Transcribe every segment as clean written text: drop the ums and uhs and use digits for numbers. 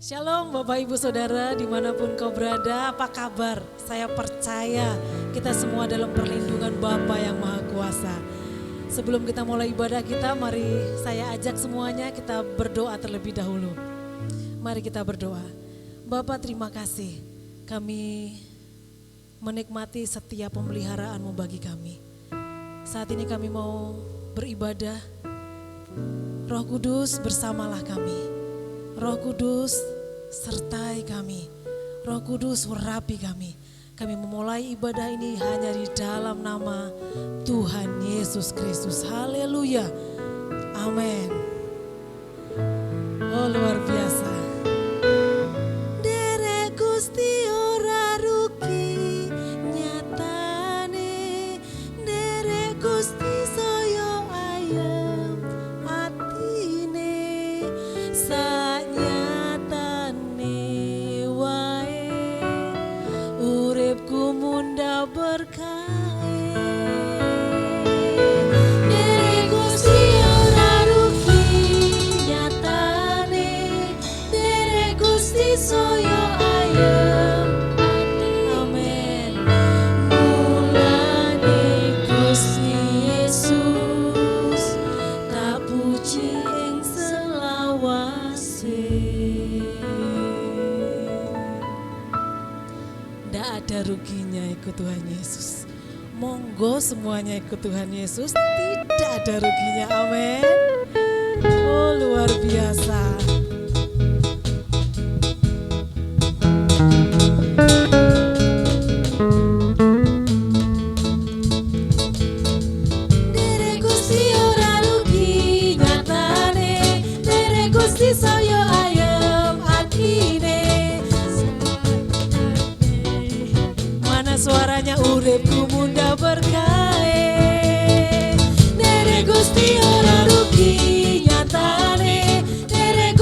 Shalom Bapak Ibu Saudara dimanapun kau berada, apa kabar? Saya percaya kita semua dalam perlindungan Bapa yang Maha Kuasa. Sebelum kita mulai ibadah kita, mari saya ajak semuanya kita berdoa terlebih dahulu. Mari kita berdoa. Bapa, terima kasih kami menikmati setiap pemeliharaan-Mu bagi kami. Saat ini kami mau beribadah. Roh Kudus bersamalah kami. Roh Kudus sertai kami. Roh Kudus urapi kami. Kami memulai ibadah ini hanya di dalam nama Tuhan Yesus Kristus. Haleluya. Amin. Oh, luar biasa. Derek Gusti ora rugi nyatane. Derek Gusti saya ayem atine. Uripku munda berkah. Derek Gusti ora rugi nyatane. Derek Gusti saya ayem amin. Mulane Gusti Yesus tak puji ing selawase. Tidak ada ruginya ikut Tuhan Yesus. Monggo semuanya ikut Tuhan Yesus, tidak ada ruginya, amin. Oh, luar biasa. Derek Gusti ora rugi nyatane. Derek Gusti saya ayem atine. Suaranya uripku munda berkah. Derek Gusti ora rugi nyatane. Derek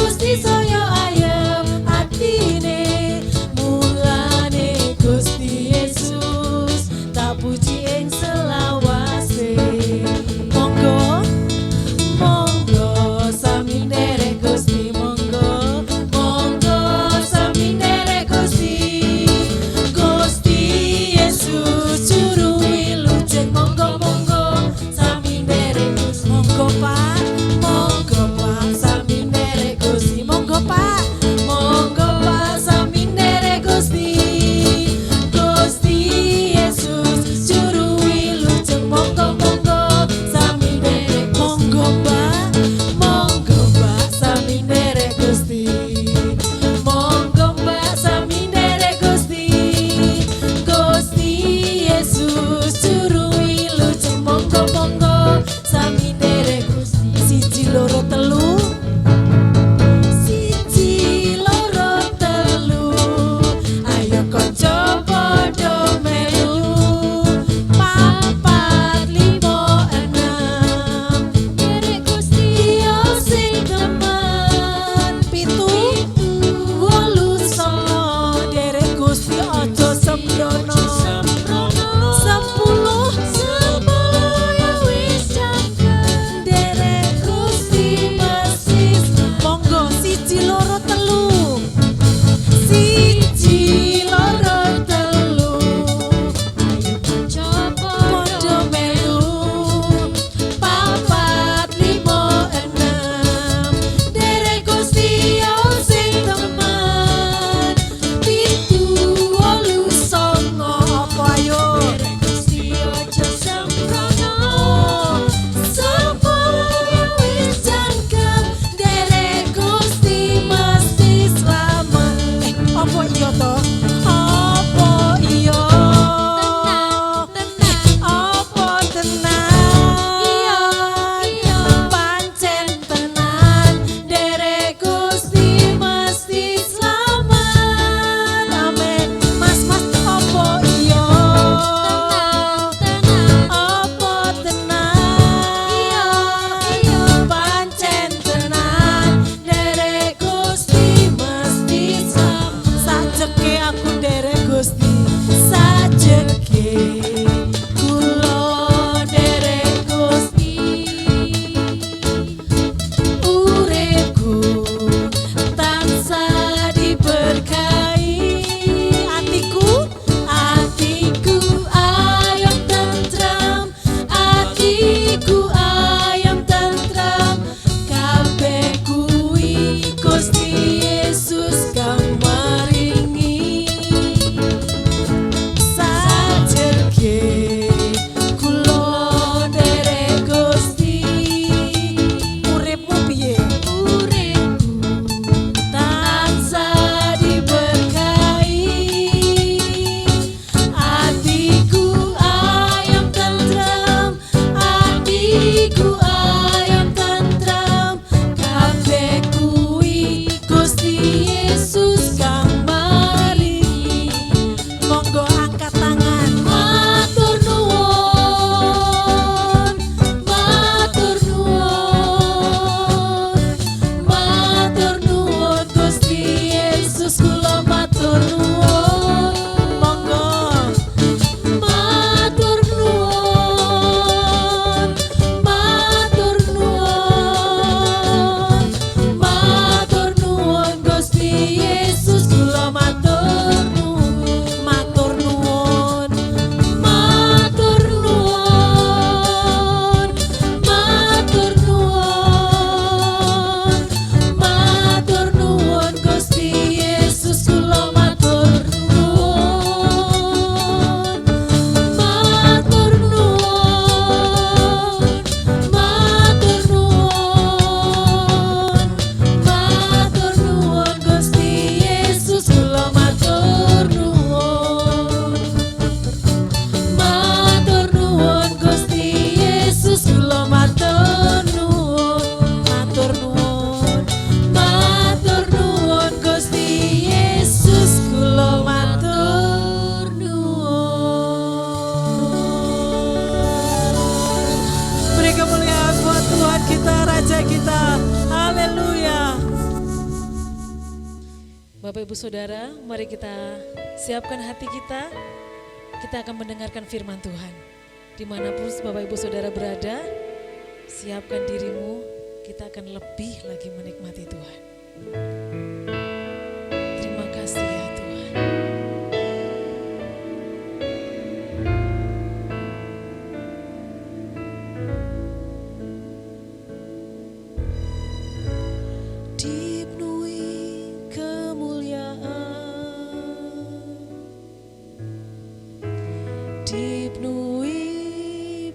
hatiku ayam tentram, kabeh kuwi Gusti Yesus kang maringi. Monggo angkat tangan, matur nuwun, matur nuwun, matur nuwun Gusti Yesus, kula matur nuwun. Monggo matur nuwun, matur nuwun, matur nuwun Gusti Yesus, kula matur nuwun, matur nuwun, matur nuwun, matur nuwun, matur nuwun Gusti Yesus, kula matur nuwun, matur nuwun, matur nuwun, matur nuwun Gusti Yesus, kula matur nuwun, matur nuwun Gusti Yesus, kula matur nuwun, matur nuwun, matur nuwun Gusti Yesus, kula matur nuwun. Beri kemuliaan buat Tuhan kita, Raja kita. Haleluya. Bapak Ibu Saudara, mari kita siapkan hati kita. Kita akan mendengarkan firman Tuhan. Dimanapun Bapak Ibu Saudara berada, siapkan dirimu. Kita akan lebih lagi menikmati Tuhan. Terima kasih ya Tuhan. Dipenuhi kemuliaan, dipenuhi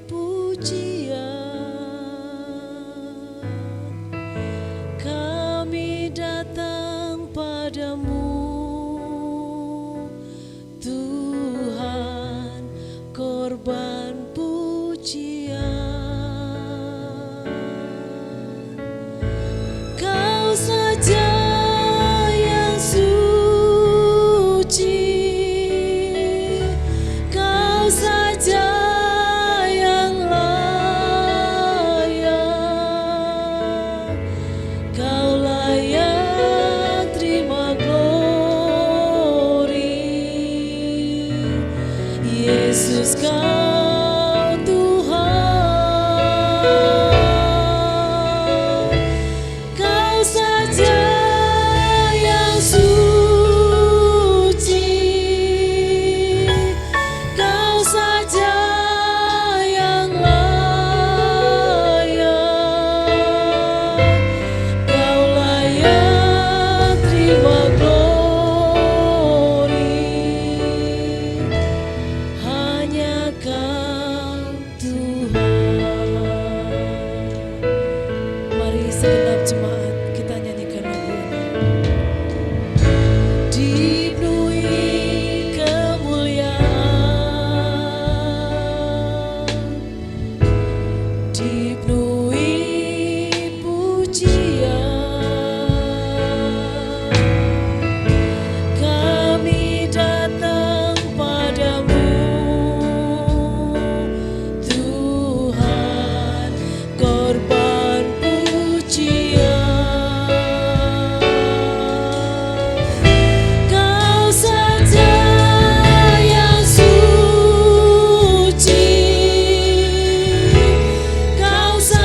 pujian, kami datang padamu Tuhan, korban pujian. Kau saja yang suci, Kau saja yang layak, Kau layak terima glory. Yesus Kau Tuhan, Kau saja yang suci, Kau saja yang layak, Kau layak terima glory. Hanya Kau Tuhan. Mari segenap jemaat kita nyanyikan lagu ini. Dipenuhi kemuliaan, dipenuhi pujian, kami datang padamu Tuhan, korban pujian. Kau saja yang suci, Kau saja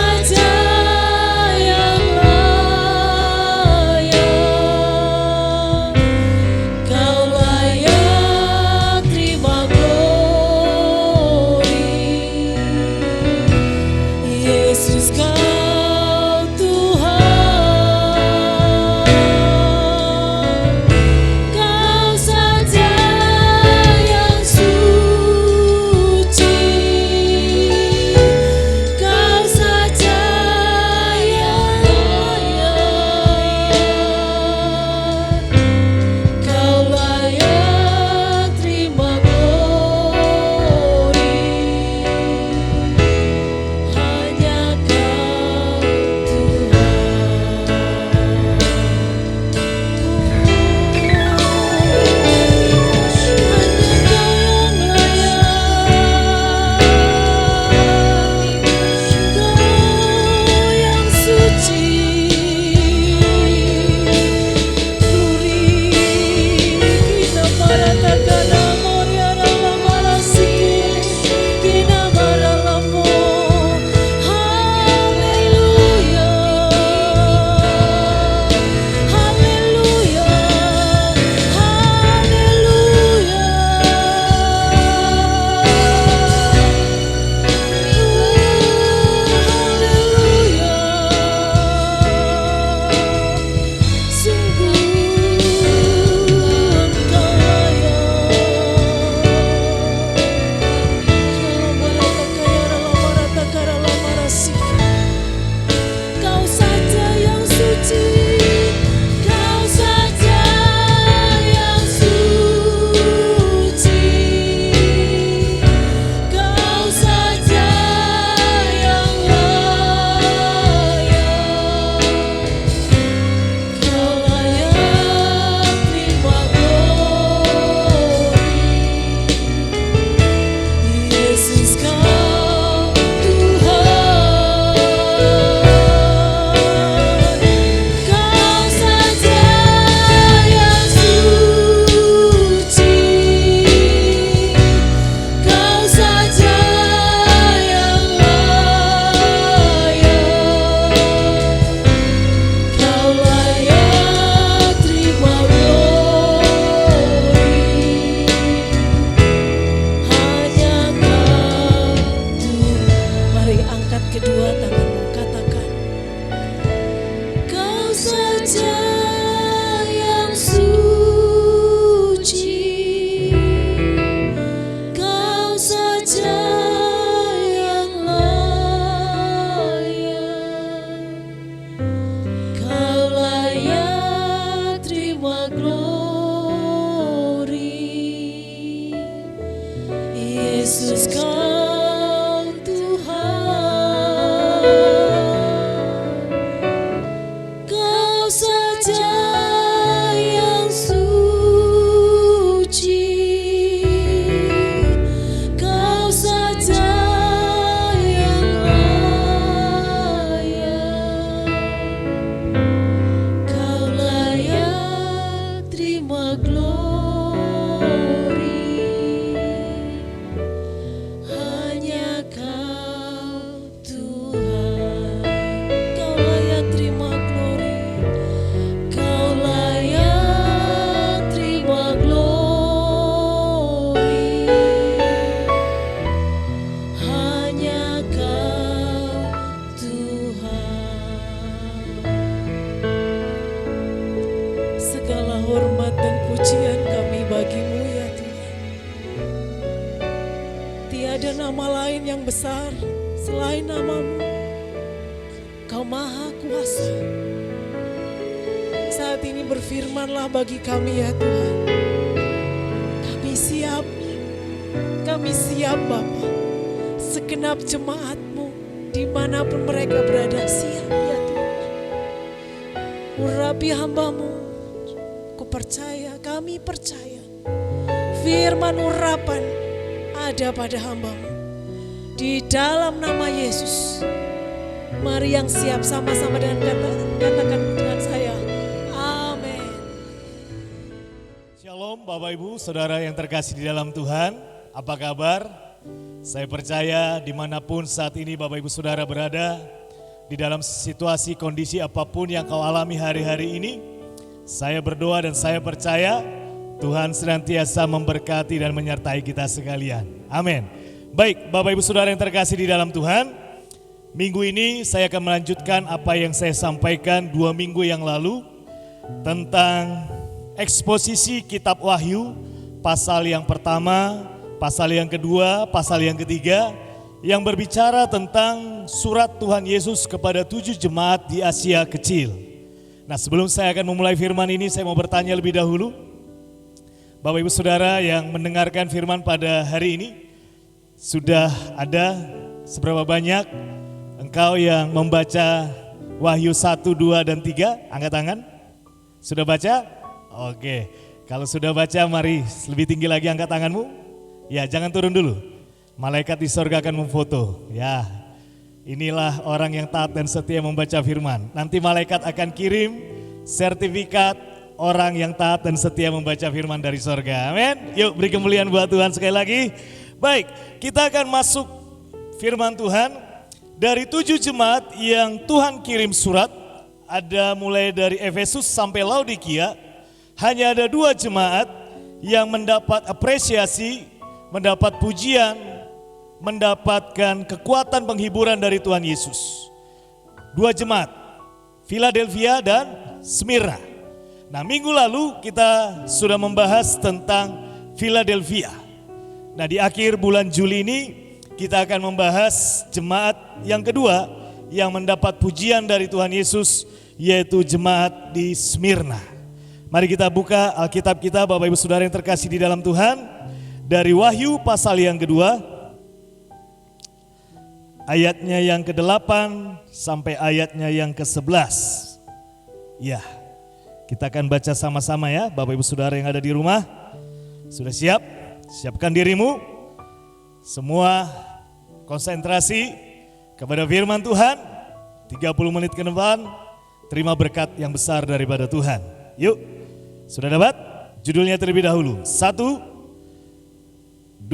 besar selain namamu. Kau maha kuasa. Saat ini berfirmanlah bagi kami ya Tuhan. Kami siap Bapa. Segenap jemaat-Mu dimanapun mereka berada, siap ya Tuhan. Urapi hamba-Mu. Ku percaya, kami percaya. Firman urapan ada pada hamba-Mu. Di dalam nama Yesus. Mari yang siap sama-sama dengan katakan dengan saya. Amin. Shalom Bapak Ibu, Saudara yang terkasih di dalam Tuhan. Apa kabar? Saya percaya dimanapun saat ini Bapak Ibu Saudara berada, di dalam situasi kondisi apapun yang kau alami hari-hari ini, saya berdoa dan saya percaya Tuhan senantiasa memberkati dan menyertai kita sekalian. Amin. Baik Bapak Ibu Saudara yang terkasih di dalam Tuhan, minggu ini saya akan melanjutkan apa yang saya sampaikan 2 minggu yang lalu tentang eksposisi kitab Wahyu, pasal yang pertama, pasal yang kedua, pasal yang ketiga, yang berbicara tentang surat Tuhan Yesus kepada 7 jemaat di Asia Kecil. Nah, sebelum saya akan memulai firman ini, saya mau bertanya lebih dahulu. Bapak Ibu Saudara yang mendengarkan firman pada hari ini, sudah ada seberapa banyak engkau yang membaca Wahyu 1, 2, dan 3? Angkat tangan. Sudah baca? Oke. Kalau sudah baca, mari lebih tinggi lagi angkat tanganmu. Ya, jangan turun dulu. Malaikat di sorga akan memfoto. Ya, inilah orang yang taat dan setia membaca firman. Nanti malaikat akan kirim sertifikat orang yang taat dan setia membaca firman dari sorga. Amin. Yuk beri kemuliaan buat Tuhan sekali lagi. Baik, kita akan masuk firman Tuhan dari 7 jemaat yang Tuhan kirim surat. Ada mulai dari Efesus sampai Laodikia. Hanya ada 2 jemaat yang mendapat apresiasi, mendapat pujian, mendapatkan kekuatan penghiburan dari Tuhan Yesus. 2 jemaat, Philadelphia dan Smyrna. Nah, minggu lalu kita sudah membahas tentang Philadelphia. Nah, di akhir bulan Juli ini kita akan membahas jemaat yang kedua yang mendapat pujian dari Tuhan Yesus, yaitu jemaat di Smyrna. Mari kita buka Alkitab kita Bapak Ibu Saudara yang terkasih di dalam Tuhan. Dari Wahyu pasal yang kedua, ayatnya yang ke-8 sampai ayatnya yang ke-11. Ya, kita akan baca sama-sama ya Bapak Ibu Saudara yang ada di rumah. Sudah siap? Siapkan dirimu. Semua konsentrasi kepada firman Tuhan. 30 menit ke depan, terima berkat yang besar daripada Tuhan. Yuk, sudah dapat? Judulnya terlebih dahulu. 1, 2,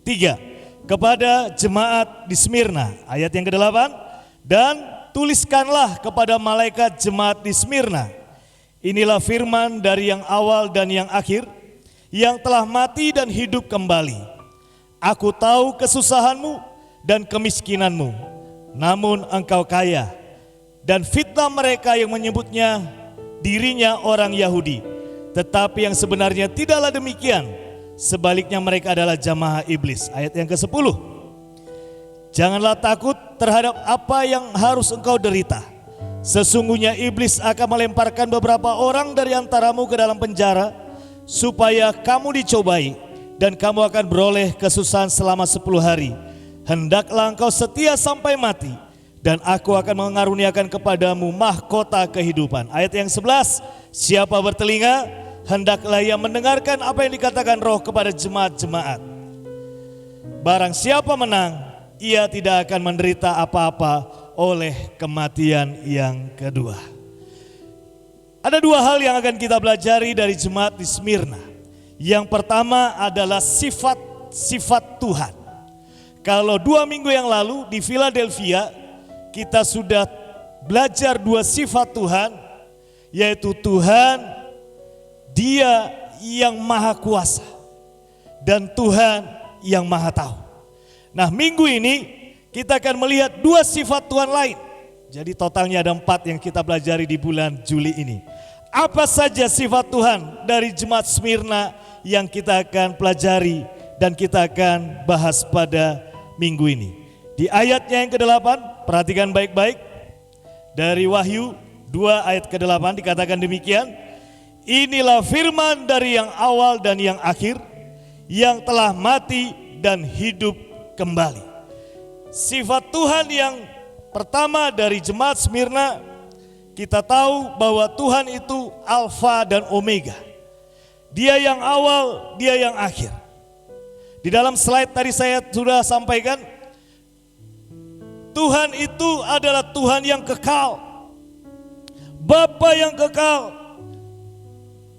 3. Kepada jemaat di Smyrna, ayat yang ke-8. Dan tuliskanlah kepada malaikat jemaat di Smyrna. Inilah firman dari yang awal dan yang akhir, yang telah mati dan hidup kembali. Aku tahu kesusahanmu dan kemiskinanmu, namun engkau kaya. Dan fitnah mereka yang menyebutnya dirinya orang Yahudi, tetapi yang sebenarnya tidaklah demikian. Sebaliknya mereka adalah jamaah iblis. Ayat yang ke-10. Janganlah takut terhadap apa yang harus engkau derita. Sesungguhnya iblis akan melemparkan beberapa orang dari antaramu ke dalam penjara, supaya kamu dicobai dan kamu akan beroleh kesusahan selama 10 hari. Hendaklah engkau setia sampai mati, dan aku akan mengaruniakan kepadamu mahkota kehidupan. Ayat yang 11, siapa bertelinga, hendaklah ia mendengarkan apa yang dikatakan Roh kepada jemaat-jemaat. Barang siapa menang, ia tidak akan menderita apa-apa oleh kematian yang kedua. Ada 2 hal yang akan kita pelajari dari jemaat di Smyrna. Yang pertama adalah sifat-sifat Tuhan. Kalau 2 minggu yang lalu di Philadelphia kita sudah belajar 2 sifat Tuhan, yaitu Tuhan, Dia yang maha kuasa, dan Tuhan yang maha tahu. Nah, minggu ini kita akan melihat 2 sifat Tuhan lain. Jadi totalnya ada 4 yang kita pelajari di bulan Juli ini. Apa saja sifat Tuhan dari jemaat Smyrna yang kita akan pelajari dan kita akan bahas pada minggu ini. Di ayatnya yang ke-8, perhatikan baik-baik. Dari Wahyu 2 ayat ke-8 dikatakan demikian. Inilah firman dari yang awal dan yang akhir, yang telah mati dan hidup kembali. Sifat Tuhan yang pertama dari jemaat Smyrna, kita tahu bahwa Tuhan itu Alfa dan Omega. Dia yang awal, dia yang akhir. Di dalam slide tadi saya sudah sampaikan, Tuhan itu adalah Tuhan yang kekal, Bapa yang kekal.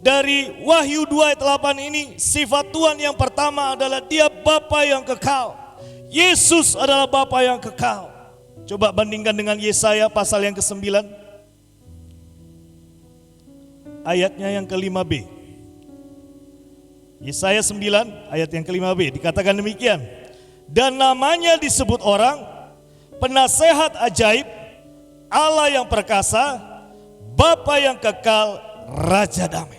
Dari Wahyu 2 ayat 8 ini, sifat Tuhan yang pertama adalah dia Bapa yang kekal. Yesus adalah Bapa yang kekal. Coba bandingkan dengan Yesaya pasal yang ke-9, ayatnya yang ke-5b. Yesaya 9 ayat yang ke-5b dikatakan demikian. Dan namanya disebut orang, penasehat ajaib, Allah yang perkasa, Bapa yang kekal, Raja damai.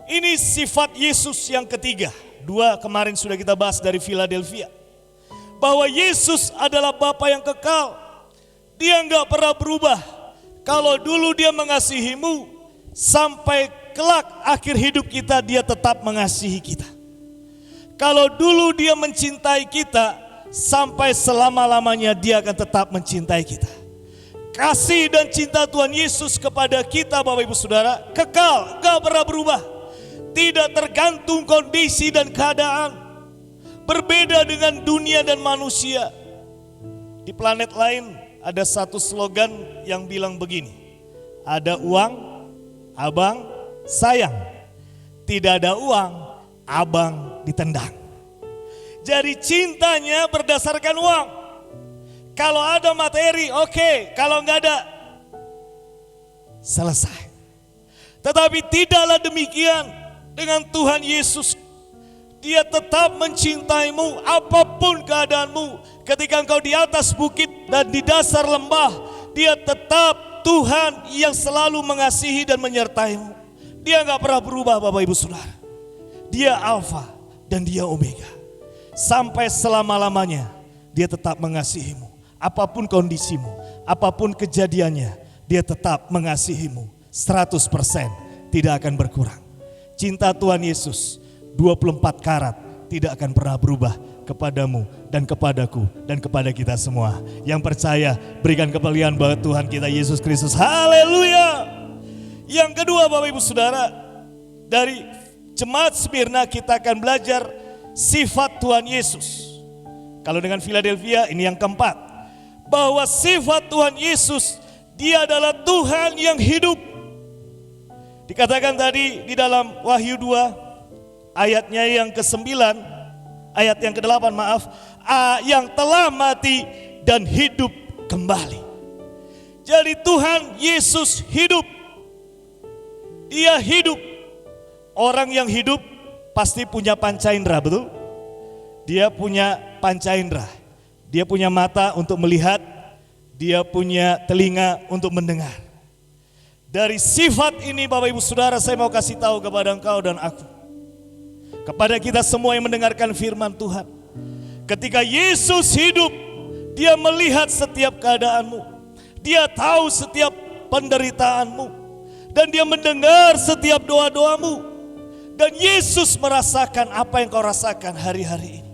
Ini sifat Yesus yang ketiga. 2 kemarin sudah kita bahas dari Philadelphia. Bahwa Yesus adalah Bapa yang kekal. Dia enggak pernah berubah. Kalau dulu dia mengasihimu, sampai kelak akhir hidup kita dia tetap mengasihi kita. Kalau dulu dia mencintai kita, sampai selama-lamanya dia akan tetap mencintai kita. Kasih dan cinta Tuhan Yesus kepada kita Bapak Ibu Saudara kekal, enggak pernah berubah. Tidak tergantung kondisi dan keadaan. Berbeda dengan dunia dan manusia. Di planet lain ada satu slogan yang bilang begini. Ada uang, abang sayang. Tidak ada uang, abang ditendang. Jadi cintanya berdasarkan uang. Kalau ada materi, oke. Kalau enggak ada, selesai. Tetapi tidaklah demikian dengan Tuhan Yesus. Dia tetap mencintaimu apapun keadaanmu. Ketika engkau di atas bukit dan di dasar lembah, dia tetap Tuhan yang selalu mengasihi dan menyertaimu. Dia enggak pernah berubah Bapak Ibu Saudara. Dia Alfa dan dia Omega. Sampai selama-lamanya dia tetap mengasihimu. Apapun kondisimu, apapun kejadiannya, dia tetap mengasihimu 100%, tidak akan berkurang. Cinta Tuhan Yesus 24 karat tidak akan pernah berubah kepadamu dan kepadaku dan kepada kita semua. Yang percaya berikan kemuliaan buat Tuhan kita Yesus Kristus. Haleluya. Yang kedua Bapak Ibu Saudara, dari jemaat Smyrna kita akan belajar sifat Tuhan Yesus. Kalau dengan Philadelphia ini yang keempat, bahwa sifat Tuhan Yesus, dia adalah Tuhan yang hidup. Dikatakan tadi di dalam Wahyu 2 ayatnya yang ke-9, ayat yang ke-8 maaf, yang telah mati dan hidup kembali. Jadi Tuhan Yesus hidup. Dia hidup. Orang yang hidup pasti punya panca indera, betul? Dia punya panca indera. Dia punya mata untuk melihat, dia punya telinga untuk mendengar. Dari sifat ini Bapak Ibu Saudara, saya mau kasih tahu kepada engkau dan aku, kepada kita semua yang mendengarkan firman Tuhan. Ketika Yesus hidup, dia melihat setiap keadaanmu. Dia tahu setiap penderitaanmu. Dan dia mendengar setiap doa-doamu. Dan Yesus merasakan apa yang kau rasakan hari-hari ini.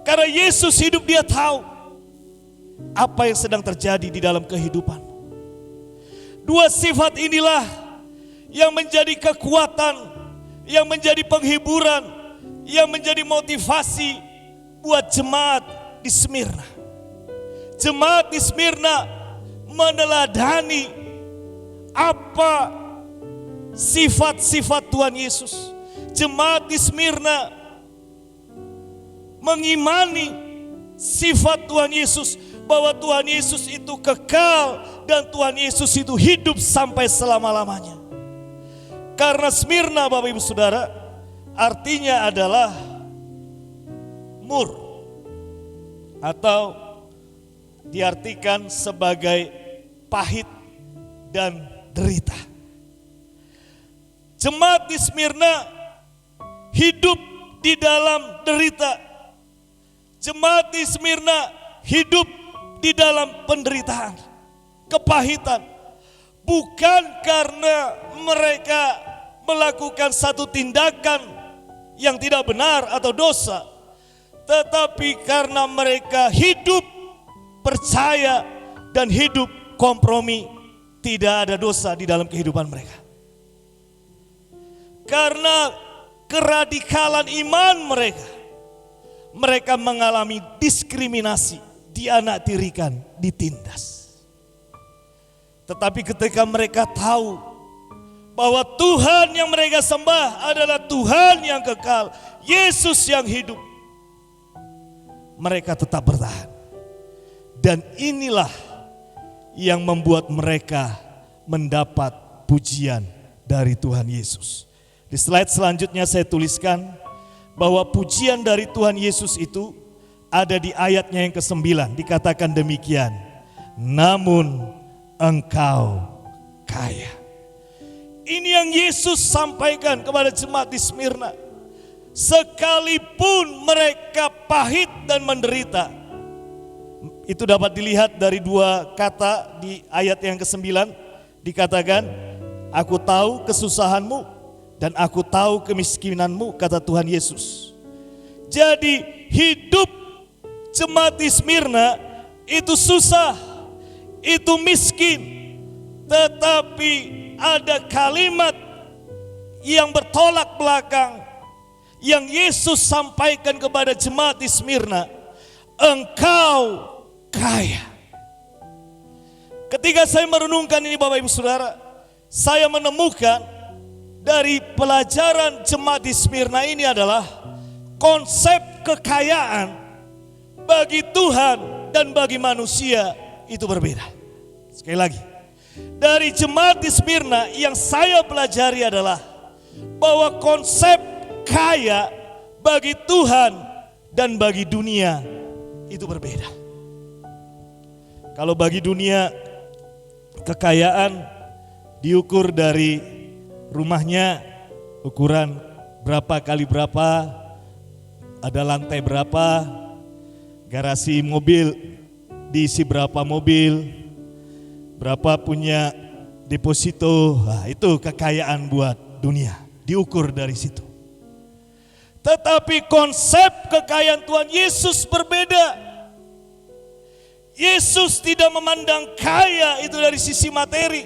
Karena Yesus hidup, dia tahu apa yang sedang terjadi di dalam kehidupan. Dua sifat inilah yang menjadi kekuatan, yang menjadi penghiburan, yang menjadi motivasi buat jemaat di Smyrna. Jemaat di Smyrna meneladani apa sifat-sifat Tuhan Yesus. Jemaat di Smyrna mengimani sifat Tuhan Yesus, bahwa Tuhan Yesus itu kekal dan Tuhan Yesus itu hidup sampai selama-lamanya. Karena Smyrna Bapak Ibu Saudara artinya adalah mur, atau diartikan sebagai pahit dan derita. Jemaat di Smyrna hidup di dalam derita. Jemaat di Smyrna hidup di dalam penderitaan, kepahitan. Bukan karena mereka melakukan satu tindakan yang tidak benar atau dosa, tetapi karena mereka hidup percaya dan hidup kompromi, tidak ada dosa di dalam kehidupan mereka. Karena keradikalan iman mereka mengalami diskriminasi, dianaktirikan, ditindas. Tetapi ketika mereka tahu bahwa Tuhan yang mereka sembah adalah Tuhan yang kekal, Yesus yang hidup, mereka tetap bertahan. Dan inilah yang membuat mereka mendapat pujian dari Tuhan Yesus. Di slide selanjutnya saya tuliskan bahwa pujian dari Tuhan Yesus itu ada di ayatnya yang ke-9, dikatakan demikian. Namun engkau kaya. Ini yang Yesus sampaikan kepada jemaat di Smyrna. Sekalipun mereka pahit dan menderita. Itu dapat dilihat dari dua kata di ayat yang ke-9. Dikatakan, aku tahu kesusahanmu dan aku tahu kemiskinanmu, kata Tuhan Yesus. Jadi hidup jemaat di Smyrna itu susah, itu miskin. Tetapi ada kalimat yang bertolak belakang yang Yesus sampaikan kepada jemaat di Smyrna. Engkau kaya. Ketika saya merenungkan ini Bapak Ibu Saudara, saya menemukan dari pelajaran jemaat di Smyrna ini adalah konsep kekayaan bagi Tuhan dan bagi manusia itu berbeda. Sekali lagi, dari jemaat di Smyrna yang saya pelajari adalah bahwa konsep kaya bagi Tuhan dan bagi dunia itu berbeda. Kalau bagi dunia, kekayaan diukur dari rumahnya, ukuran berapa kali berapa, ada lantai berapa, garasi mobil diisi berapa mobil, berapa punya deposito. Nah, itu kekayaan buat dunia, diukur dari situ. Tetapi konsep kekayaan Tuhan Yesus berbeda. Yesus tidak memandang kaya itu dari sisi materi.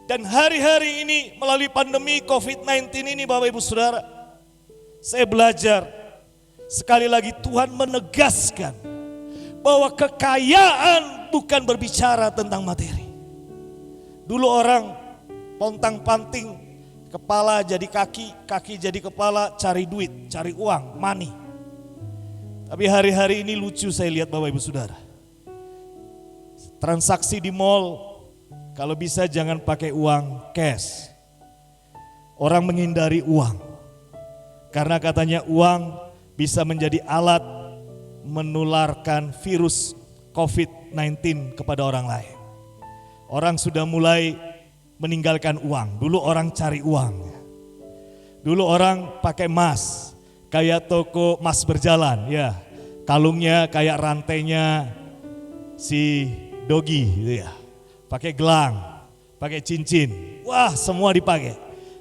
Dan hari-hari ini melalui pandemi COVID-19 ini Bapak Ibu Saudara, saya belajar sekali lagi Tuhan menegaskan bahwa kekayaan bukan berbicara tentang materi. Dulu orang pontang-panting, kepala jadi kaki, kaki jadi kepala, cari duit, cari uang, money. Tapi hari-hari ini lucu saya lihat Bapak Ibu Saudara. Transaksi di mall, kalau bisa jangan pakai uang cash. Orang menghindari uang. Karena katanya uang bisa menjadi alat menularkan virus COVID-19 kepada orang lain. Orang sudah mulai meninggalkan uang. Dulu orang cari uang. Dulu orang pakai emas. Kayak toko emas berjalan, ya. Kalungnya kayak rantainya si Dogi gitu ya. Pakai gelang, pakai cincin. Wah, semua dipakai.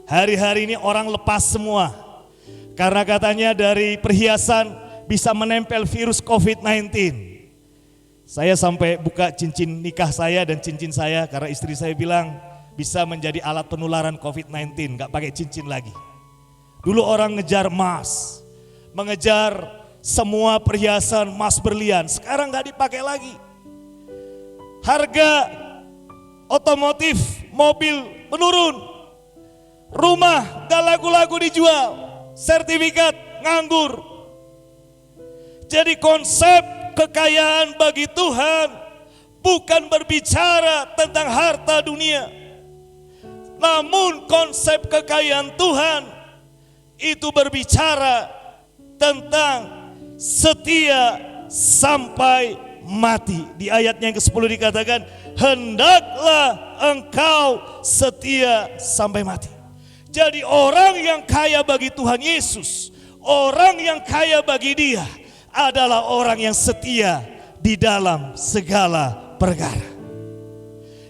Hari-hari ini orang lepas semua. Karena katanya dari perhiasan bisa menempel virus COVID-19. Saya sampai buka cincin nikah saya dan cincin saya karena istri saya bilang bisa menjadi alat penularan COVID-19, gak pakai cincin lagi. Dulu orang ngejar emas, mengejar semua perhiasan emas berlian, sekarang gak dipakai lagi. Harga otomotif, mobil menurun, rumah gak laku-laku dijual, sertifikat nganggur. Jadi konsep kekayaan bagi Tuhan bukan berbicara tentang harta dunia, namun konsep kekayaan Tuhan itu berbicara tentang setia sampai mati. Di ayatnya yang ke-10 dikatakan, hendaklah engkau setia sampai mati. Jadi orang yang kaya bagi Tuhan Yesus, orang yang kaya bagi dia adalah orang yang setia di dalam segala perkara.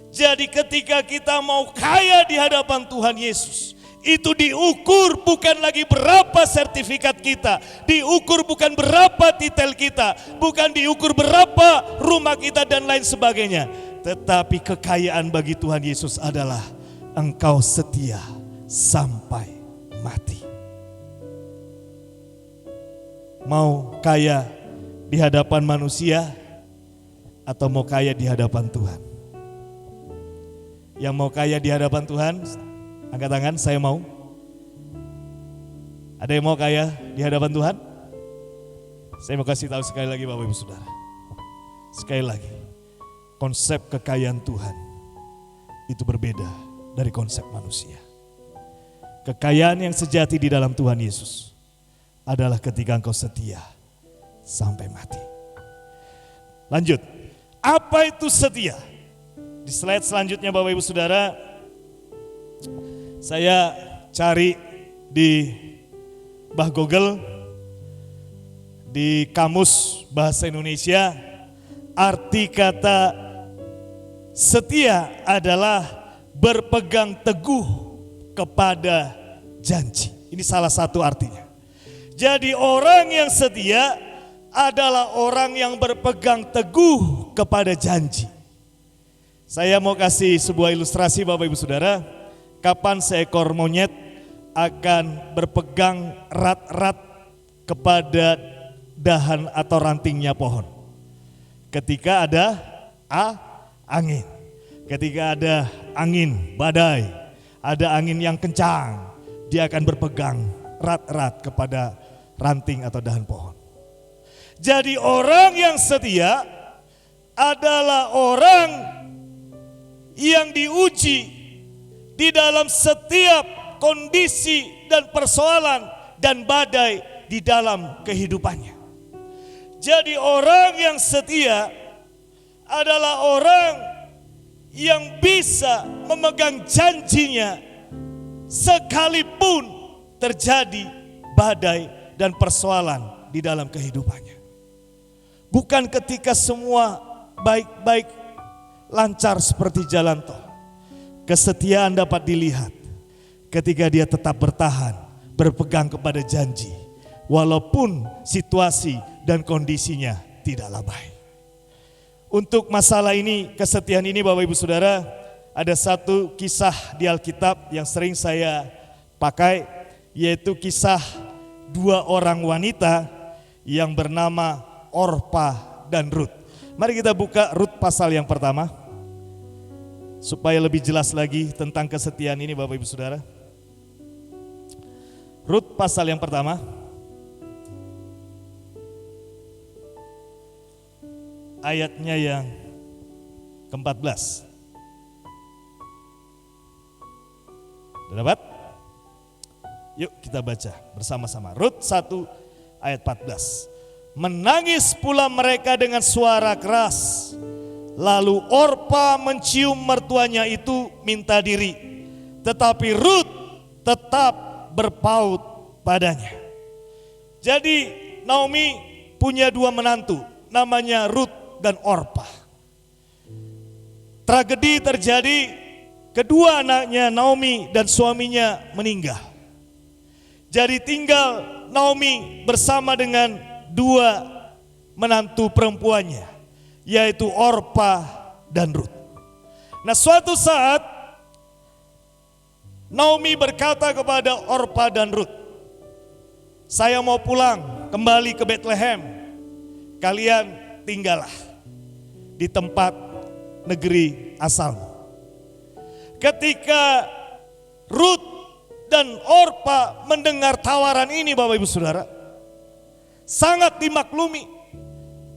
Jadi ketika kita mau kaya di hadapan Tuhan Yesus, itu diukur bukan lagi berapa sertifikat kita, diukur bukan berapa titel kita, bukan diukur berapa rumah kita dan lain sebagainya. Tetapi kekayaan bagi Tuhan Yesus adalah engkau setia sampai mati. Mau kaya di hadapan manusia atau mau kaya di hadapan Tuhan? Yang mau kaya di hadapan Tuhan, angkat tangan, saya mau. Ada yang mau kaya di hadapan Tuhan? Saya mau kasih tahu sekali lagi Bapak Ibu Saudara. Sekali lagi, konsep kekayaan Tuhan itu berbeda dari konsep manusia. Kekayaan yang sejati di dalam Tuhan Yesus adalah ketika engkau setia sampai mati. Lanjut, apa itu setia? Di slide selanjutnya Bapak Ibu Saudara, saya cari di Google, di Kamus Bahasa Indonesia, arti kata setia adalah berpegang teguh kepada janji. Ini salah satu artinya. Jadi orang yang setia adalah orang yang berpegang teguh kepada janji. Saya mau kasih sebuah ilustrasi Bapak Ibu Saudara, kapan seekor monyet akan berpegang erat-erat kepada dahan atau rantingnya pohon. Ketika ada angin, ketika ada angin badai, ada angin yang kencang, dia akan berpegang erat-erat kepada ranting atau dahan pohon. Jadi orang yang setia adalah orang yang diuji di dalam setiap kondisi dan persoalan dan badai di dalam kehidupannya. Jadi orang yang setia adalah orang yang bisa memegang janjinya sekalipun terjadi badai dan persoalan di dalam kehidupannya. Bukan ketika semua baik-baik lancar seperti jalan tol. Kesetiaan dapat dilihat ketika dia tetap bertahan, berpegang kepada janji, walaupun situasi dan kondisinya tidaklah baik. Untuk masalah ini, kesetiaan ini Bapak Ibu Saudara, ada satu kisah di Alkitab yang sering saya pakai, yaitu kisah dua orang wanita yang bernama Orpa dan Rut. Mari kita buka Rut pasal yang pertama, supaya lebih jelas lagi tentang kesetiaan ini Bapak Ibu Saudara. Rut pasal yang pertama, ayatnya yang ke-14. Sudah dapat? Yuk kita baca bersama-sama. Rut 1 ayat 14. Menangis pula mereka dengan suara keras. Lalu Orpa mencium mertuanya itu minta diri. Tetapi Rut tetap berpaut padanya. Jadi Naomi punya dua menantu, namanya Rut dan Orpa. Tragedi terjadi, kedua anaknya Naomi dan suaminya meninggal. Jadi tinggal Naomi bersama dengan dua menantu perempuannya, yaitu Orpa dan Rut. Nah suatu saat Naomi berkata kepada Orpa dan Rut, saya mau pulang kembali ke Bethlehem, kalian tinggallah di tempat negeri asalmu. Ketika Rut dan Orpa mendengar tawaran ini Bapak Ibu Saudara, sangat dimaklumi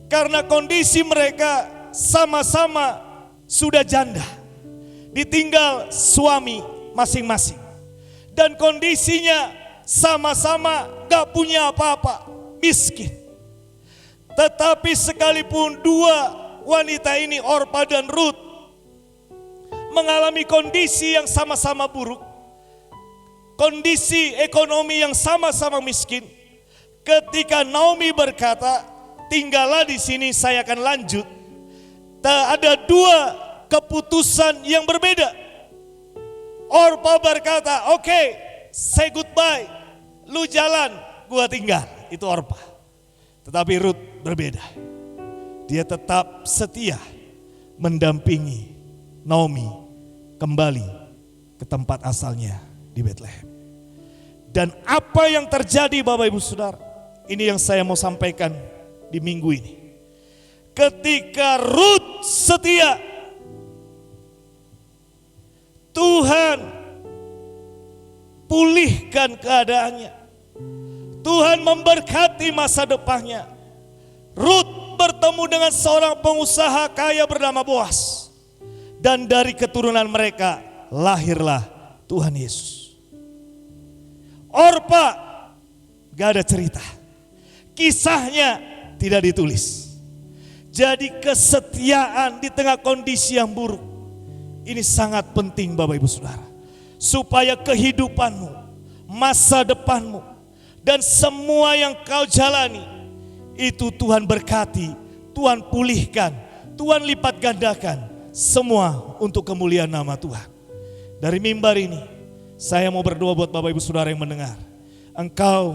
karena kondisi mereka sama-sama sudah janda, ditinggal suami masing-masing, dan kondisinya sama-sama gak punya apa-apa, miskin. Tetapi sekalipun dua wanita ini, Orpa dan Rut, mengalami kondisi yang sama-sama buruk, kondisi ekonomi yang sama-sama miskin, Ketika Naomi berkata, tinggallah di sini, saya akan lanjut. Ada dua keputusan yang berbeda. Orpa berkata, oke, say goodbye, lu jalan, gua tinggal. Itu Orpa. Tetapi Ruth berbeda. Dia tetap setia mendampingi Naomi kembali ke tempat asalnya di Bethlehem. Dan apa yang terjadi Bapak Ibu Saudara, ini yang saya mau sampaikan di minggu ini. Ketika Ruth setia, Tuhan pulihkan keadaannya. Tuhan memberkati masa depannya. Ruth bertemu dengan seorang pengusaha kaya bernama Boas. Dan dari keturunan mereka lahirlah Tuhan Yesus. Orpa gak ada cerita. Kisahnya tidak ditulis. Jadi kesetiaan di tengah kondisi yang buruk, ini sangat penting Bapak Ibu Saudara. Supaya kehidupanmu, masa depanmu, dan semua yang kau jalani, itu Tuhan berkati, Tuhan pulihkan, Tuhan lipat gandakan. Semua untuk kemuliaan nama Tuhan. Dari mimbar ini, saya mau berdoa buat Bapak Ibu Saudara yang mendengar. Engkau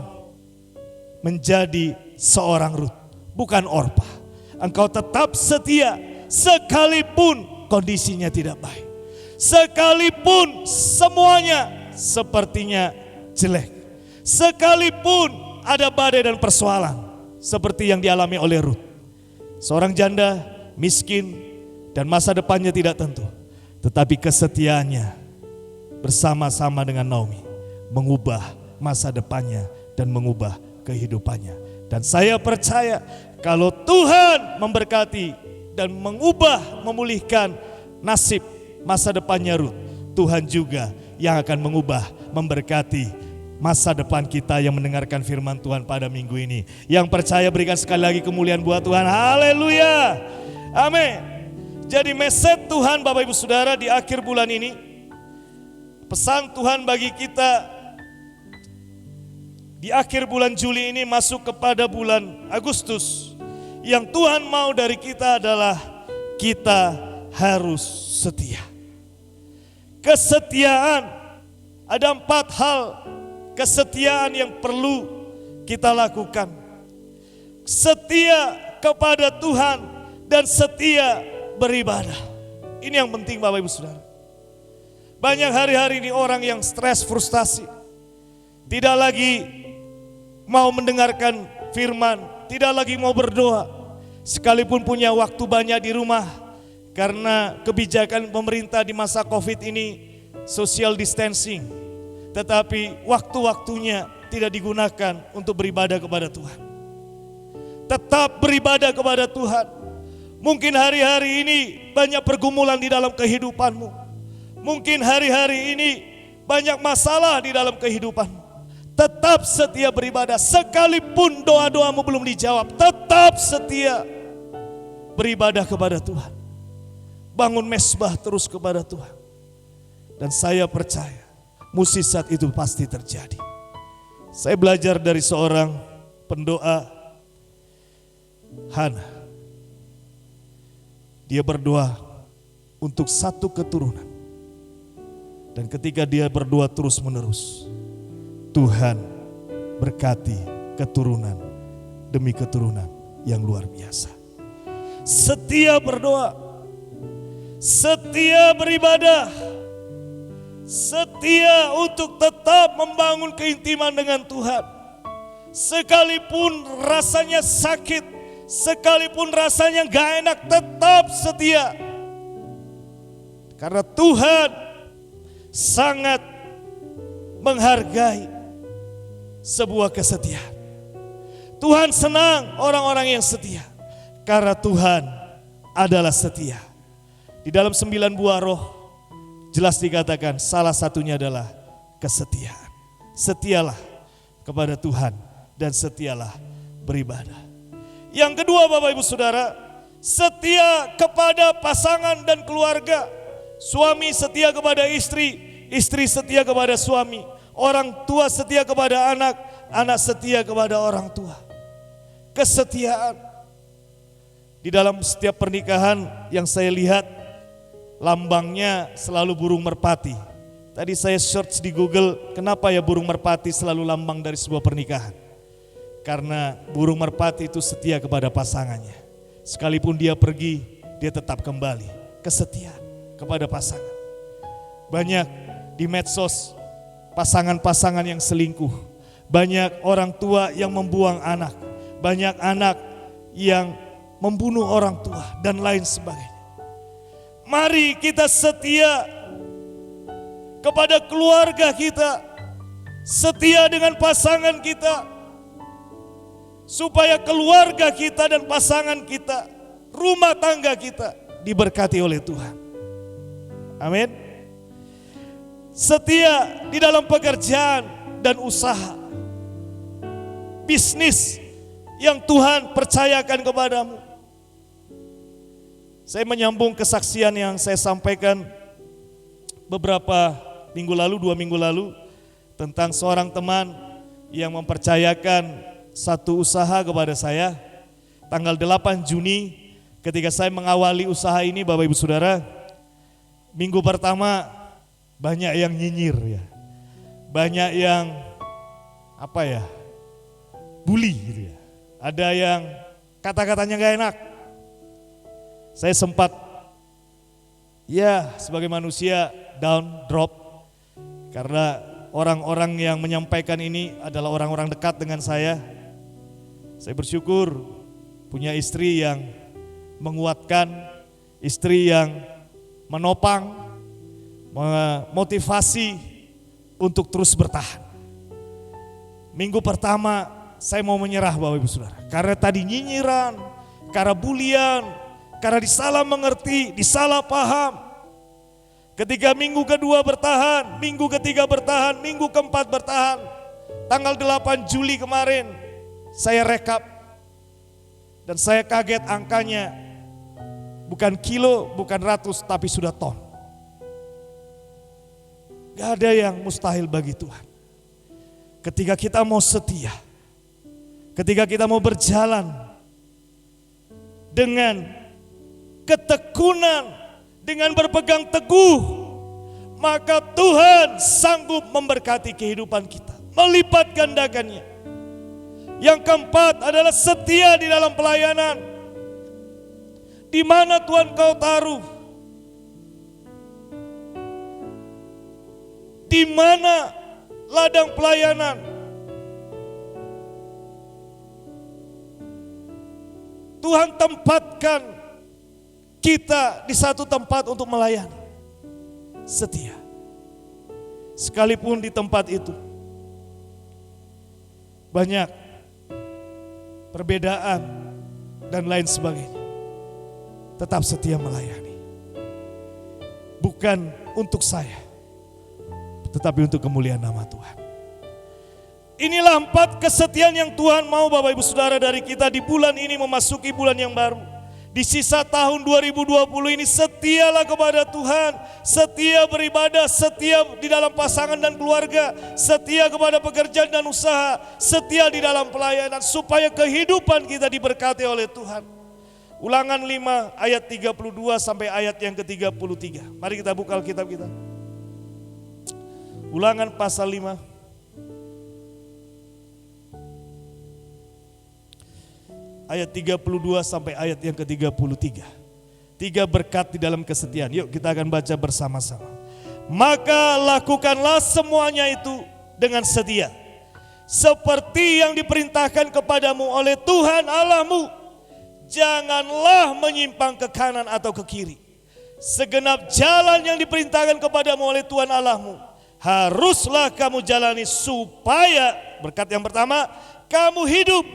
menjadi seorang Ruth, bukan Orpa. Engkau tetap setia sekalipun kondisinya tidak baik. Sekalipun semuanya sepertinya jelek. Sekalipun ada badai dan persoalan seperti yang dialami oleh Ruth. Seorang janda miskin dan masa depannya tidak tentu. Tetapi kesetiaannya bersama-sama dengan Naomi mengubah masa depannya dan mengubah kehidupannya. Dan saya percaya kalau Tuhan memberkati dan mengubah, memulihkan nasib masa depannya Ruth, Tuhan juga yang akan mengubah, memberkati masa depan kita yang mendengarkan firman Tuhan pada minggu ini. Yang percaya berikan sekali lagi kemuliaan buat Tuhan. Haleluya. Amin. Jadi message Tuhan Bapak Ibu Saudara di akhir bulan ini, pesan Tuhan bagi kita di akhir bulan Juli ini masuk kepada bulan Agustus. Yang Tuhan mau dari kita adalah kita harus setia. Kesetiaan, ada 4 hal kesetiaan yang perlu kita lakukan. Setia kepada Tuhan dan setia beribadah. Ini yang penting Bapak Ibu Saudara. Banyak hari-hari ini orang yang stres, frustasi, tidak lagi mau mendengarkan firman, tidak lagi mau berdoa, sekalipun punya waktu banyak di rumah. Karena kebijakan pemerintah di masa COVID ini social distancing, tetapi waktu-waktunya tidak digunakan untuk beribadah kepada Tuhan. Tetap beribadah kepada Tuhan. Mungkin hari-hari ini banyak pergumulan di dalam kehidupanmu. Mungkin hari-hari ini banyak masalah di dalam kehidupanmu. Tetap setia beribadah, sekalipun doa-doamu belum dijawab, tetap setia beribadah kepada Tuhan. Bangun mesbah terus kepada Tuhan. Dan saya percaya mukjizat itu pasti terjadi. Saya belajar dari seorang pendoa, Hana. Dia berdoa untuk satu keturunan. Dan ketika dia berdoa terus menerus, Tuhan berkati keturunan demi keturunan yang luar biasa. Setia berdoa, setia beribadah, setia untuk tetap membangun keintiman dengan Tuhan. Sekalipun rasanya sakit, sekalipun rasanya gak enak, tetap setia. Karena Tuhan sangat menghargai sebuah kesetiaan. Tuhan senang orang-orang yang setia. Karena Tuhan adalah setia. Di dalam 9 buah roh jelas dikatakan salah satunya adalah kesetiaan. Setialah kepada Tuhan dan setialah beribadah. Yang kedua Bapak Ibu Saudara, setia kepada pasangan dan keluarga. Suami setia kepada istri, istri setia kepada suami. Orang tua setia kepada anak setia kepada orang tua. Kesetiaan. Di dalam setiap pernikahan yang saya lihat, lambangnya selalu burung merpati. Tadi saya search di Google, kenapa ya burung merpati selalu lambang dari sebuah pernikahan? Karena burung merpati itu setia kepada pasangannya. Sekalipun dia pergi, dia tetap kembali. Kesetiaan kepada pasangan. Banyak di medsos pasangan-pasangan yang selingkuh. Banyak orang tua yang membuang anak. Banyak anak yang membunuh orang tua dan lain sebagainya. Mari kita setia kepada keluarga kita. Setia dengan pasangan kita. Supaya keluarga kita dan pasangan kita, rumah tangga kita diberkati oleh Tuhan. Amin. Setia di dalam pekerjaan dan usaha. Bisnis yang Tuhan percayakan kepadamu. Saya menyambung kesaksian yang saya sampaikan beberapa minggu lalu, 2 minggu lalu, tentang seorang teman yang mempercayakan satu usaha kepada saya. Tanggal 8 Juni ketika saya mengawali usaha ini, Bapak Ibu Saudara, minggu pertama banyak yang nyinyir ya. Banyak yang bully gitu ya. Ada yang kata-katanya gak enak. Saya sempat sebagai manusia down, drop. Karena orang-orang yang menyampaikan ini adalah orang-orang dekat dengan saya. Saya bersyukur punya istri yang menguatkan, istri yang menopang, memotivasi untuk terus bertahan. Minggu pertama saya mau menyerah Bapak Ibu Saudara. Karena tadi nyinyiran, karena bulian, karena disalah mengerti, disalah paham. Ketika minggu kedua bertahan, minggu ketiga bertahan, minggu keempat bertahan. Tanggal 8 Juli kemarin saya rekap dan saya kaget angkanya bukan kilo, bukan ratus, tapi sudah ton. Gak ada yang mustahil bagi Tuhan. Ketika kita mau setia, ketika kita mau berjalan dengan ketekunan, dengan berpegang teguh, maka Tuhan sanggup memberkati kehidupan kita, melipat gandakannya. Yang keempat adalah setia di dalam pelayanan. Di mana Tuhan kau taruh? Di mana ladang pelayanan? Tuhan tempatkan kita di satu tempat untuk melayani. Setia. Sekalipun di tempat itu banyak perbedaan dan lain sebagainya, tetap setia melayani. Bukan untuk saya, tetapi untuk kemuliaan nama Tuhan. Inilah 4 kesetiaan yang Tuhan mau Bapak Ibu Saudara dari kita di bulan ini memasuki bulan yang baru. Di sisa tahun 2020 ini setialah kepada Tuhan, setia beribadah, setia di dalam pasangan dan keluarga, setia kepada pekerjaan dan usaha, setia di dalam pelayanan supaya kehidupan kita diberkati oleh Tuhan. Ulangan 5 ayat 32 sampai ayat yang ke-33. Mari kita buka Alkitab kita. Ulangan pasal 5. Ayat 32 sampai ayat yang ke-33. 3 berkat di dalam kesetiaan. Yuk kita akan baca bersama-sama. Maka lakukanlah semuanya itu dengan setia, seperti yang diperintahkan kepadamu oleh Tuhan Allahmu. Janganlah menyimpang ke kanan atau ke kiri. Segenap jalan yang diperintahkan kepadamu oleh Tuhan Allahmu haruslah kamu jalani supaya, berkat yang pertama, kamu hidup.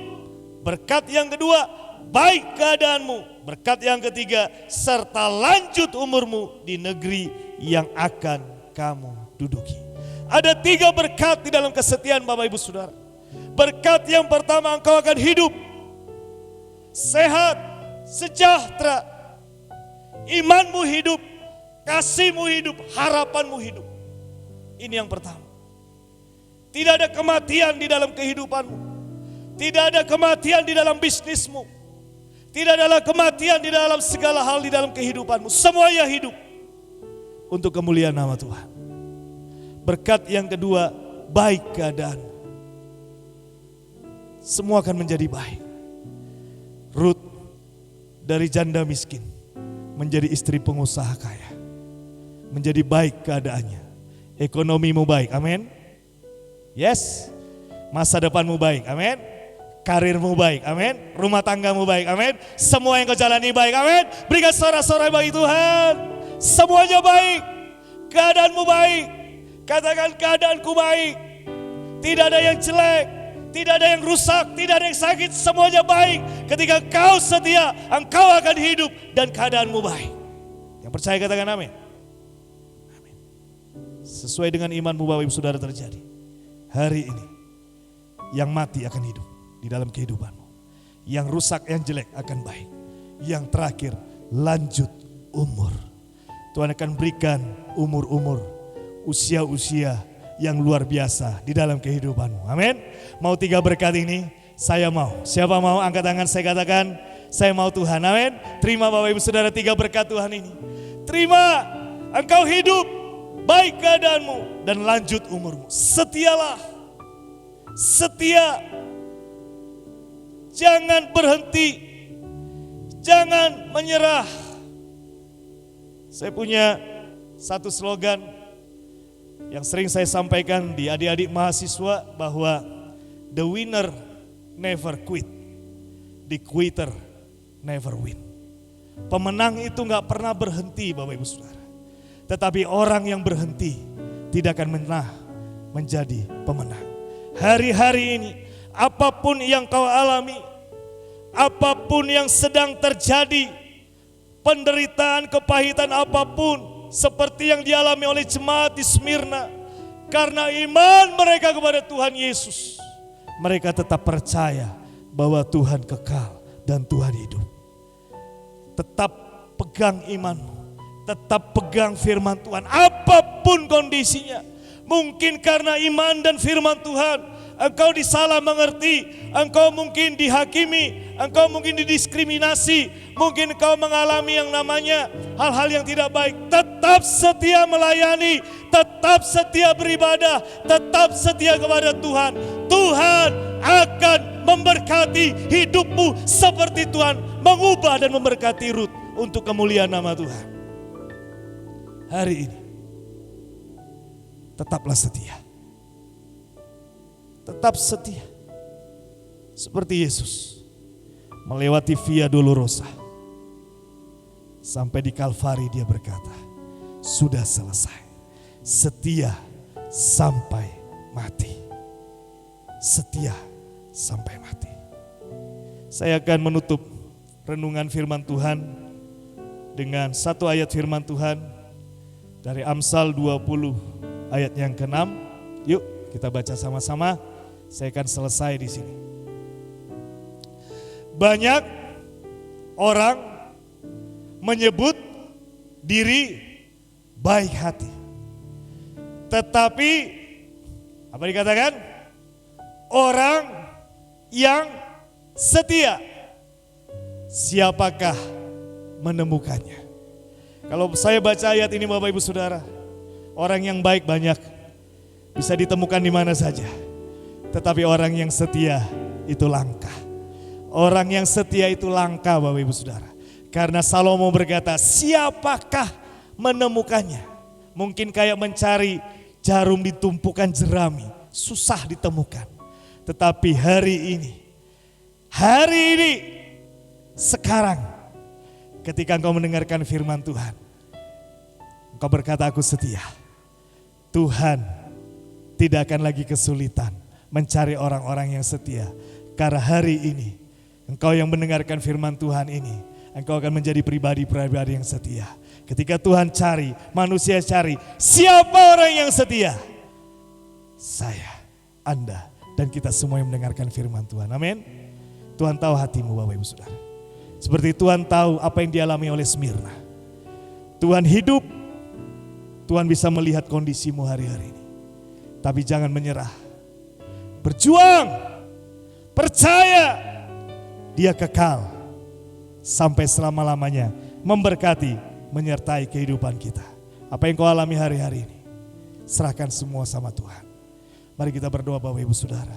Berkat yang kedua, baik keadaanmu. Berkat yang ketiga, serta lanjut umurmu di negeri yang akan kamu duduki. Ada 3 berkat di dalam kesetiaan Bapak Ibu Saudara. Berkat yang pertama, engkau akan hidup sehat, sejahtera. Imanmu hidup, kasihmu hidup, harapanmu hidup. Ini yang pertama. Tidak ada kematian di dalam kehidupanmu. Tidak ada kematian di dalam bisnismu. Tidak ada kematian di dalam segala hal di dalam kehidupanmu. Semuanya hidup untuk kemuliaan nama Tuhan. Berkat yang kedua, baik keadaan. Semua akan menjadi baik. Ruth dari janda miskin menjadi istri pengusaha kaya. Menjadi baik keadaannya. Ekonomimu baik, amin. Yes, masa depanmu baik, amin. Karirmu baik, amin. Rumah tanggamu baik, amin. Semua yang kau jalani baik, amin. Berikan sorak-sorai bagi Tuhan. Semuanya baik, keadaanmu baik. Katakan keadaanku baik. Tidak ada yang jelek, tidak ada yang rusak, tidak ada yang sakit. Semuanya baik. Ketika kau setia, engkau akan hidup dan keadaanmu baik. Yang percaya katakan amin. Amin. Sesuai dengan imanmu Bapak Ibu Saudara terjadi. Hari ini yang mati akan hidup di dalam kehidupanmu. Yang rusak, yang jelek akan baik. Yang terakhir, lanjut umur. Tuhan akan berikan umur-umur, usia-usia yang luar biasa di dalam kehidupanmu. Amin. Mau 3 berkat ini? Saya mau. Siapa mau angkat tangan, saya katakan, saya mau Tuhan. Amin. Terima Bapak Ibu Saudara 3 berkat Tuhan ini. Terima, engkau hidup, baik keadaanmu dan lanjut umurmu. Setialah, setia. Jangan berhenti, jangan menyerah. Saya punya satu slogan yang sering saya sampaikan di adik-adik mahasiswa bahwa the winner never quit, the quitter never win. Pemenang itu gak pernah berhenti Bapak Ibu Saudara. Tetapi orang yang berhenti tidak akan pernah menjadi pemenang. Hari-hari ini apapun yang kau alami, apapun yang sedang terjadi, penderitaan, kepahitan apapun seperti yang dialami oleh jemaat di Smyrna, karena iman mereka kepada Tuhan Yesus, mereka tetap percaya bahwa Tuhan kekal dan Tuhan hidup. Tetap pegang imanmu, tetap pegang firman Tuhan apapun kondisinya. Mungkin karena iman dan firman Tuhan engkau disalah mengerti, engkau mungkin dihakimi, engkau mungkin didiskriminasi, mungkin engkau mengalami yang namanya hal-hal yang tidak baik. Tetap setia melayani, tetap setia beribadah, tetap setia kepada Tuhan. Tuhan akan memberkati hidupmu seperti Tuhan mengubah dan memberkati Ruth untuk kemuliaan nama Tuhan. Hari ini tetaplah setia. Tetap setia. Seperti Yesus melewati Via Dolorosa. Sampai di Kalvari dia berkata, sudah selesai. Setia sampai mati. Setia sampai mati. Saya akan menutup renungan firman Tuhan dengan satu ayat firman Tuhan dari Amsal 20 ayat yang ke-6. Yuk kita baca sama-sama. Saya akan selesai di sini. Banyak orang menyebut diri baik hati. Tetapi apa dikatakan? Orang yang setia, siapakah menemukannya? Kalau saya baca ayat ini Bapak Ibu Saudara, orang yang baik banyak, bisa ditemukan di mana saja. Tetapi orang yang setia itu langka. Orang yang setia itu langka Bapak Ibu Saudara. Karena Salomo berkata, siapakah menemukannya? Mungkin kayak mencari jarum di tumpukan jerami, susah ditemukan. Tetapi hari ini, sekarang ketika engkau mendengarkan firman Tuhan, engkau berkata aku setia. Tuhan tidak akan lagi kesulitan mencari orang-orang yang setia. Karena hari ini engkau yang mendengarkan firman Tuhan ini, engkau akan menjadi pribadi-pribadi yang setia. Ketika Tuhan cari, manusia cari, siapa orang yang setia? Saya, Anda, dan kita semua yang mendengarkan firman Tuhan. Amin. Tuhan tahu hatimu Bapak Ibu Saudara. Seperti Tuhan tahu apa yang dialami oleh Smyrna. Tuhan hidup, Tuhan bisa melihat kondisimu hari-hari ini. Tapi jangan menyerah. berjuang, percaya, Dia kekal sampai selama-lamanya, memberkati, menyertai kehidupan kita. Apa yang kau alami hari-hari ini, serahkan semua sama Tuhan. Mari kita berdoa Bapak Ibu Saudara.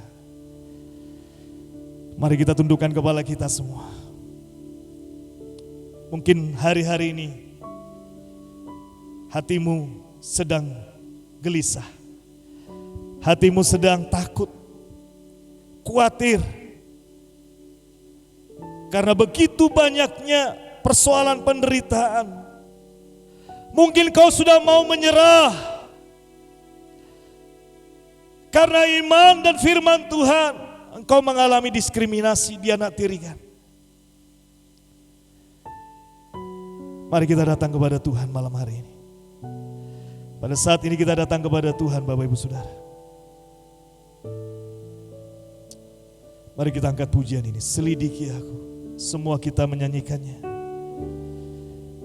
Mari kita tundukkan kepala kita semua. Mungkin hari-hari ini hatimu sedang gelisah. Hatimu sedang takut, khawatir. Karena begitu banyaknya persoalan penderitaan. Mungkin kau sudah mau menyerah. Karena iman dan firman Tuhan, engkau mengalami diskriminasi, dianaktirikan. Mari kita datang kepada Tuhan malam hari ini. Pada saat ini kita datang kepada Tuhan Bapak Ibu Saudara. Mari kita angkat pujian ini, selidiki aku. Semua kita menyanyikannya.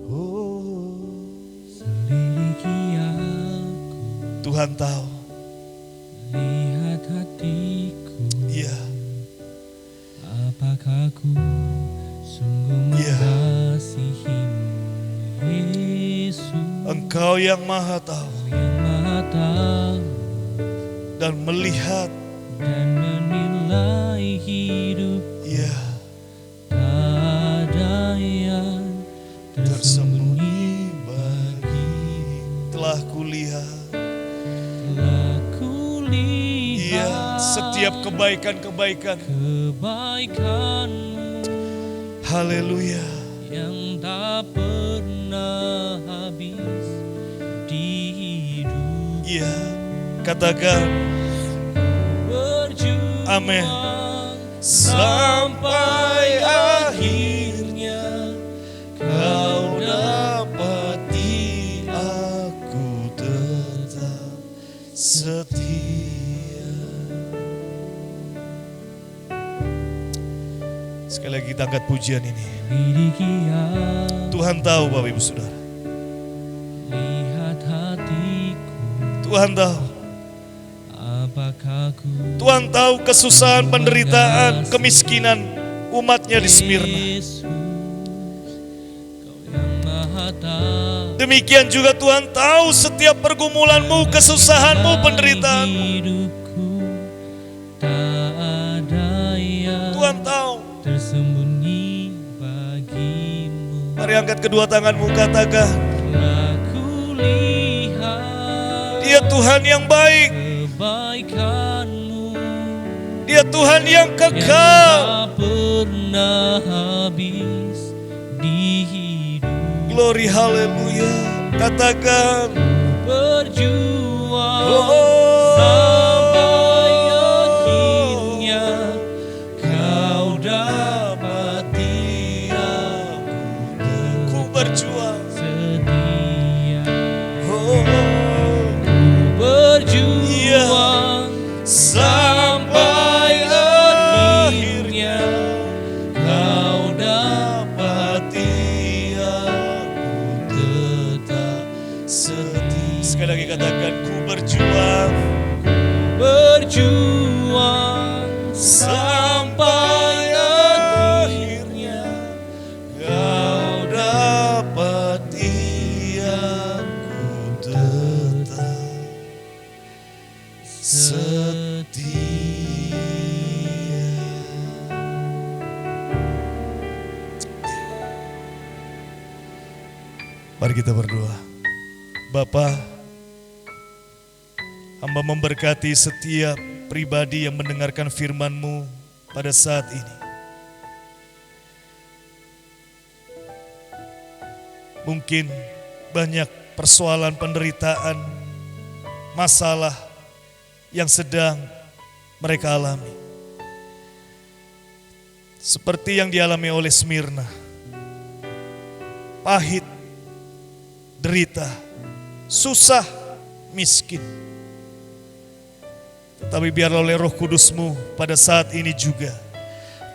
Oh, selidiki aku, Tuhan tahu. lihat hatiku. Iya. Apakah ku sungguh mengasihimu, Yesus? Engkau yang maha tahu Yang maha tahu dan melihat. dan menilai hidup. Iya. Tak ada yang tersembunyi bagimu. Telah kulihat. Telah kulihat Iya, setiap kebaikan-kebaikan. kebaikanmu Haleluya. yang tak pernah habis di hidup. Iya, katakan Berjuang amin. sampai akhirnya kau dapati aku tetap setia. Sekali lagi kita angkat pujian ini. lidiki aku, Tuhan tahu Bapak Ibu Saudara. lihat hatiku. Tuhan tahu. Apakah ku Tuhan tahu kesusahan, penderitaan, kemiskinan umatnya di Smyrna. Yesus, Kau yang maha tahu Demikian juga Tuhan tahu setiap pergumulanmu, kesusahanmu, penderitaanmu. hidupku. Tak ada yang Tuhan tahu. tersembunyi bagimu. Mari angkat kedua tanganmu, katakan, Telah kulihat Dia Tuhan yang baik, kebaikanmu Dia Tuhan yang yang kekal. tak pernah habis di hidup. Glory, haleluya. Katakan, Berjuang oh, sampai akhirnya kau dapati ku berjuang. setia. Oh, Berjuang sampai akhirnya kau dapati aku tetap setia. sekali lagi katakan, ku berjuang Berjuang sampai akhirnya kau dapati aku tetap setia. Mari kita berdoa. Bapa, hamba memberkati setiap pribadi yang mendengarkan firman-Mu pada saat ini. Mungkin banyak persoalan, penderitaan, masalah yang sedang mereka alami. Seperti yang dialami oleh Smyrna. Pahit, derita, susah, miskin. Tetapi biarlah oleh Roh Kudus-Mu pada saat ini juga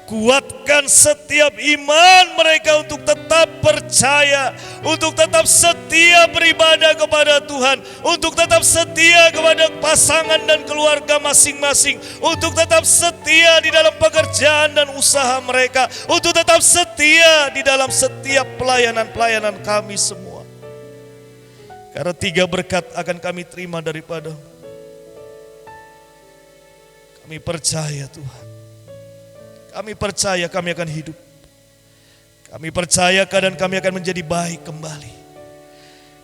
Kuatkan setiap iman mereka untuk tetap percaya, untuk tetap setia beribadah kepada Tuhan, untuk tetap setia kepada pasangan dan keluarga masing-masing, untuk tetap setia di dalam pekerjaan dan usaha mereka, untuk tetap setia di dalam setiap pelayanan-pelayanan kami semua. Karena 3 berkat akan kami terima daripada kami percaya Tuhan. Kami percaya kami akan hidup. Kami percaya keadaan kami akan menjadi baik kembali.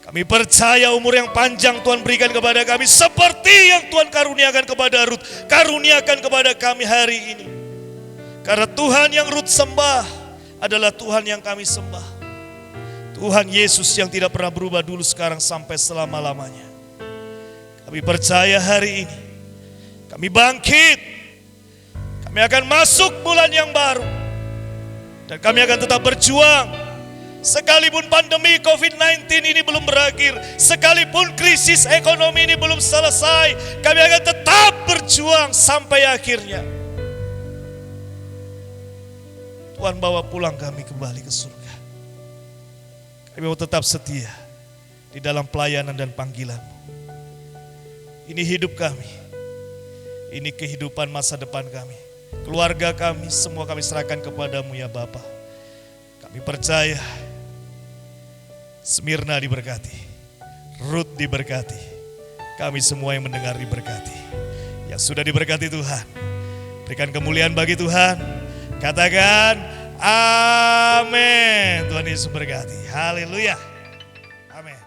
Kami percaya umur yang panjang Tuhan berikan kepada kami. Seperti yang Tuhan karuniakan kepada Ruth. Karuniakan kepada kami hari ini. Karena Tuhan yang Ruth sembah adalah Tuhan yang kami sembah. Tuhan Yesus yang tidak pernah berubah dulu, sekarang, sampai selama-lamanya. Kami percaya hari ini. Kami bangkit. Kami akan masuk bulan yang baru. Dan kami akan tetap berjuang. Sekalipun pandemi COVID-19 ini belum berakhir. Sekalipun krisis ekonomi ini belum selesai. Kami akan tetap berjuang sampai akhirnya. Tuhan bawa pulang kami kembali ke surga. Kami mau tetap setia di dalam pelayanan dan panggilan-Mu. Ini hidup kami. Ini kehidupan masa depan kami. Keluarga kami, semua kami serahkan kepada-Mu ya Bapa. Kami percaya Smyrna diberkati, Ruth diberkati, kami semua yang mendengar diberkati. Yang sudah diberkati Tuhan, berikan kemuliaan bagi Tuhan. Katakan amin. Tuhan Yesus berkati. Haleluya. Amin.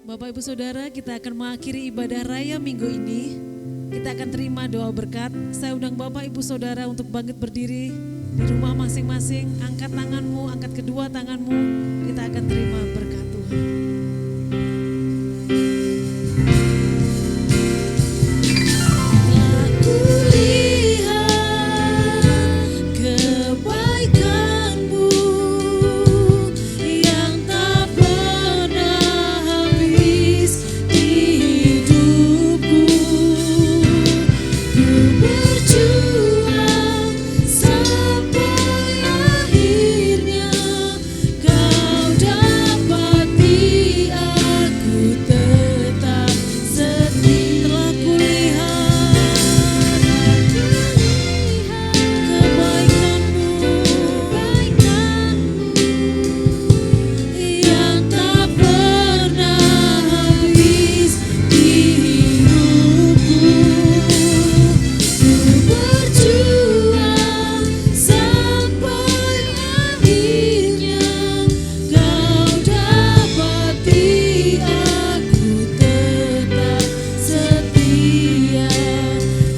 Bapak Ibu Saudara, kita akan mengakhiri ibadah raya minggu ini. Kita akan terima doa berkat. Saya undang Bapak Ibu Saudara untuk bangkit berdiri di rumah masing-masing. Angkat tanganmu, angkat kedua tanganmu. Kita akan terima berkat Tuhan. Aku lihat kebaikan-Mu yang tak pernah habis di hidupku. Ku berjuang sampai akhirnya Kau dapati aku tetap setia. Telah kulihat kebaikan-Mu yang tak pernah habis di hidupku. Ku berjuang sampai akhirnya Kau dapati aku tetap setia.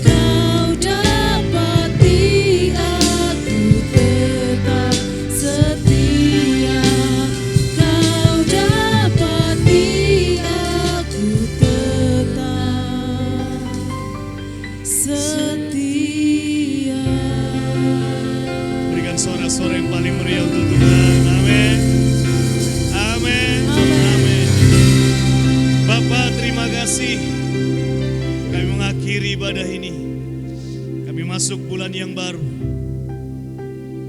Kau dapati aku tetap setia. Kau dapati aku tetap setia. Berikan suara-suara yang paling meriah untuk Tuhan. Amin. Amin. Amin. Bapak, terima kasih. Kami mengakhiri ibadah ini. Kami masuk bulan yang baru.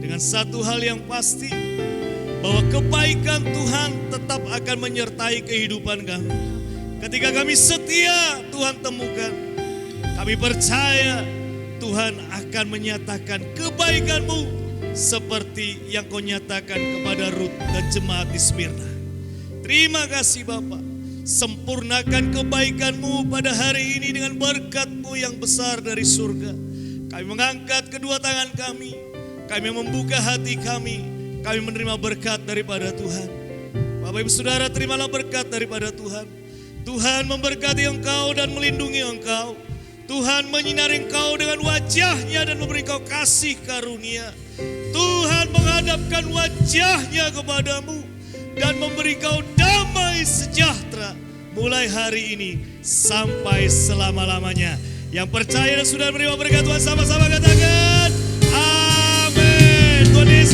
Dengan satu hal yang pasti, bahwa kebaikan Tuhan tetap akan menyertai kehidupan kami. Ketika kami setia, Tuhan temukan. Kami percaya Tuhan akan menyatakan kebaikan-Mu seperti yang Kau nyatakan kepada Ruth dan jemaat di Smyrna. Terima kasih Bapa. Sempurnakan kebaikan-Mu pada hari ini dengan berkat-Mu yang besar dari surga. Kami mengangkat kedua tangan kami. Kami membuka hati kami. Kami menerima berkat daripada Tuhan. Bapak Ibu Saudara, terimalah berkat daripada Tuhan. Tuhan memberkati engkau dan melindungi engkau. Tuhan menyinari engkau dengan wajah-Nya dan memberi engkau kasih karunia. Tuhan menghadapkan wajah-Nya kepadamu dan memberi engkau damai sejahtera mulai hari ini sampai selama-lamanya. Yang percaya dan sudah menerima berkat Tuhan sama-sama katakan amin. Tuhan Yesus